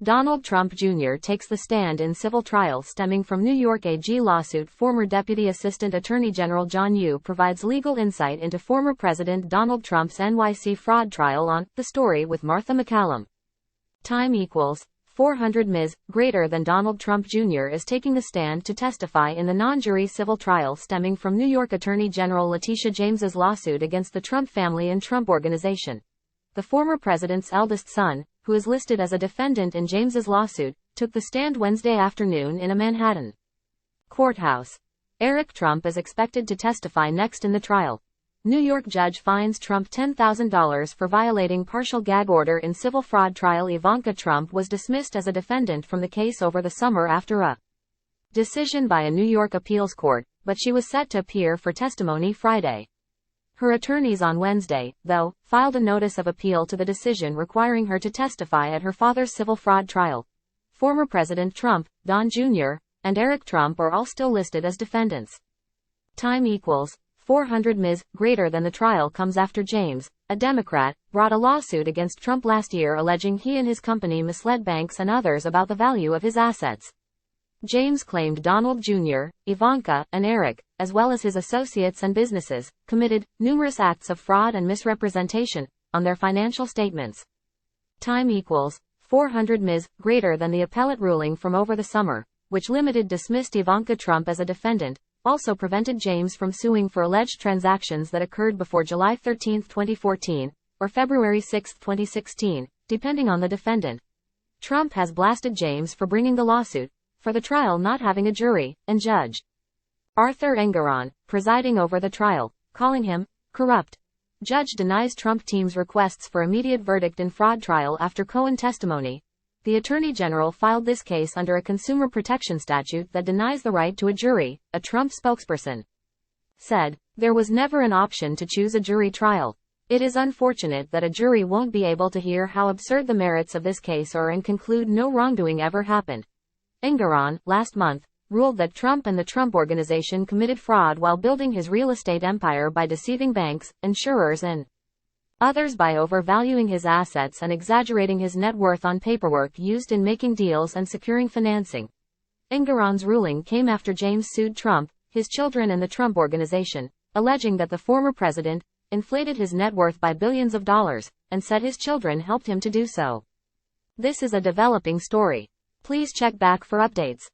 Donald Trump Jr. takes the stand in civil trial stemming from New York AG lawsuit. Former Deputy Assistant Attorney General John Yoo provides legal insight into former President Donald Trump's NYC fraud trial on The Story with Martha MacCallum. Time equals 400 Ms. greater than Donald Trump Jr. is taking the stand to testify in the non-jury civil trial stemming from New York Attorney General Letitia James's lawsuit against the Trump family and Trump Organization. The former president's eldest son, who is listed as a defendant in James's lawsuit, took the stand Wednesday afternoon in a Manhattan courthouse. Eric Trump is expected to testify next in the trial. New York judge fines Trump $10,000 for violating partial gag order in civil fraud trial. Ivanka Trump was dismissed as a defendant from the case over the summer after a decision by a New York appeals court, but she was set to appear for testimony Friday. Her attorneys on Wednesday, though, filed a notice of appeal to the decision requiring her to testify at her father's civil fraud trial. Former President Trump, Don Jr., and Eric Trump are all still listed as defendants. Time equals 400 Ms. greater than the trial comes after James, a Democrat, brought a lawsuit against Trump last year alleging he and his company misled banks and others about the value of his assets. James claimed Donald Jr., Ivanka, and Eric, as well as his associates and businesses, committed numerous acts of fraud and misrepresentation on their financial statements. Time equals 400 Ms. greater than the appellate ruling from over the summer, which dismissed Ivanka Trump as a defendant, also prevented James from suing for alleged transactions that occurred before July 13, 2014, or February 6, 2016, depending on the defendant. Trump has blasted James for bringing the lawsuit, for the trial not having a jury, and Judge Arthur Engoron, presiding over the trial, calling him corrupt. Judge denies Trump team's requests for immediate verdict in fraud trial after Cohen testimony. The Attorney General filed this case under a consumer protection statute that denies the right to a jury, a Trump spokesperson said. There was never an option to choose a jury trial. It is unfortunate that a jury won't be able to hear how absurd the merits of this case are and conclude no wrongdoing ever happened. Engoron, last month, ruled that Trump and the Trump Organization committed fraud while building his real estate empire by deceiving banks, insurers and others by overvaluing his assets and exaggerating his net worth on paperwork used in making deals and securing financing. Engoron's ruling came after James sued Trump, his children and the Trump Organization, alleging that the former president inflated his net worth by billions of dollars, and said his children helped him to do so. This is a developing story. Please check back for updates.